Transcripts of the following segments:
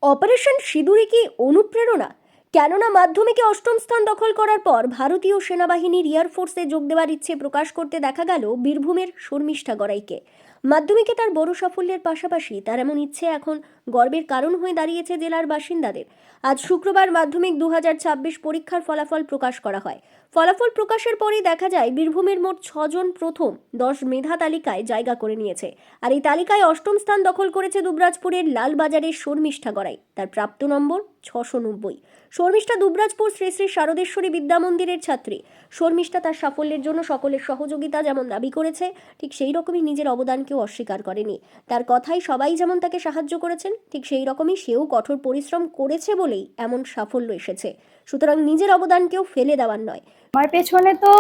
Operation সিঁদুরে কি অনুপ্রেরণা? কেননা মাধ্যমিকে অষ্টম স্থান দখল করার পর ভারতীয় সেনাবাহিনীর এয়ারফোর্সে যোগ দেওয়ার ইচ্ছে প্রকাশ করতে দেখা গেল বীরভূমের শর্মিষ্ঠা গড়াইকে। মাধ্যমিকে তার বড় সাফল্যের পাশাপাশি তার এমন ইচ্ছে এখন গর্বের কারণ হয়ে দাঁড়িয়েছে জেলার বাসিন্দাদের। আজ শুক্রবার মাধ্যমিক 2026 পরীক্ষার ফলাফল প্রকাশ করা হয়। ফলাফল প্রকাশের পরেই দেখা যায় বীরভূমের মোট 6 জন প্রথম 10 মেধা তালিকায় জায়গা করে নিয়েছে। আর এই তালিকায় অষ্টম স্থান দখল করেছে দুবরাজপুরের লালবাজারের শর্মিষ্ঠা গড়াই। তার প্রাপ্ত নম্বর 690। শর্মিষ্ঠা দুবরাজপুর শ্রী শ্রী শারদেশ্বরী বিদ্যা মন্দিরের ছাত্রী। শর্মিষ্ঠা তার সাফল্যের জন্য সকলের সহযোগিতা যেমন দাবি করেছে, ঠিক সেই রকমই নিজের অবদানকেও অস্বীকার করেনি। তার কথাই সবাই যেমন তাকে সাহায্য করেছেন, ঠিক সেই রকমই সেও কঠোর পরিশ্রম করেছে বলেই এমন সাফল্য এসেছে। সুতরাং নিজের অবদানকেও ফেলে দেওয়ার নয়। আমার পেছনে তো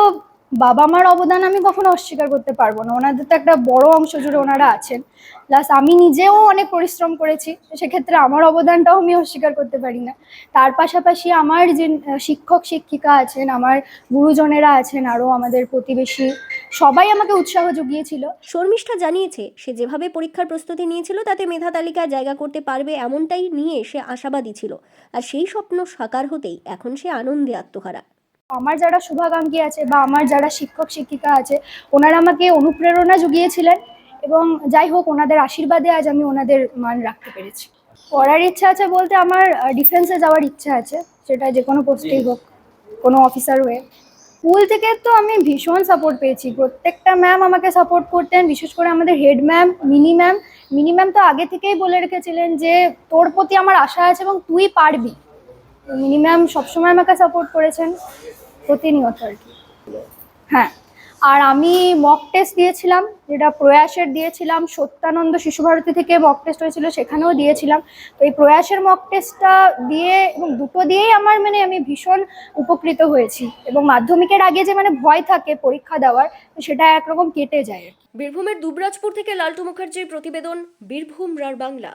বাবা মার অবদান আমি কখনো অস্বীকার করতে পারবো না। ওনাদের তো একটা বড় অংশ জুড়ে ওনারা আছেন, প্লাস আমি নিজেও অনেক পরিশ্রম করেছি, সেক্ষেত্রে আমার অবদানটাও আমি অস্বীকার করতে পারি না। তার পাশাপাশি আমার যে শিক্ষক শিক্ষিকা আছেন, আমার গুরুজনেরা আছেন, আরও আমাদের প্রতিবেশী সবাই আমাকে উৎসাহ জুগিয়েছিল। শর্মিষ্ঠা জানিয়েছে, সে যেভাবে পরীক্ষার প্রস্তুতি নিয়েছিল তাতে মেধা তালিকায় জায়গা করতে পারবে এমনটাই নিয়ে সে আশাবাদী ছিল। আর সেই স্বপ্ন সাকার হতেই এখন সে আনন্দে আত্মহারা। আমার যারা শুভাকাঙ্ক্ষী আছে বা আমার যারা শিক্ষক শিক্ষিকা আছে, ওনারা আমাকে অনুপ্রেরণা জুগিয়েছিলেন এবং যাই হোক ওনাদের আশীর্বাদে আজ আমি ওনাদের মান রাখতে পেরেছি। পড়ার ইচ্ছা আছে বলতে আমার ডিফেন্সে যাওয়ার ইচ্ছা আছে, সেটা যে কোনো পোস্টেই হোক, কোনো অফিসার হয়ে। স্কুল থেকে তো আমি ভীষণ সাপোর্ট পেয়েছি, প্রত্যেকটা ম্যাম আমাকে সাপোর্ট করতেন, বিশেষ করে আমাদের হেড ম্যাম মিনি ম্যাম তো আগে থেকেই বলে রেখেছিলেন যে তোর প্রতি আমার আশা আছে এবং তুই পারবি। মিনি ম্যাম সবসময় আমাকে সাপোর্ট করেছেন প্রতিনিয়ত আর কি। হ্যাঁ, আর আমি মক টেস্ট দিয়েছিলাম, যেটা প্রয়াসের দিয়েছিলাম, সত্যানন্দ শিশু ভারতী থেকে মক টেস্ট হয়েছিল সেখানেও দিয়েছিলাম। তো এই প্রয়াসের মক টেস্টটা দিয়ে এবং দুটো দিয়েই আমার আমি ভীষণ উপকৃত হয়েছি এবং মাধ্যমিকের আগে যে ভয় থাকে পরীক্ষা দেওয়ার, সেটা একরকম কেটে যায়। বীরভূমের দুবরাজপুর থেকে লালটু মুখার্জির প্রতিবেদন, বীরভূম রার বাংলা।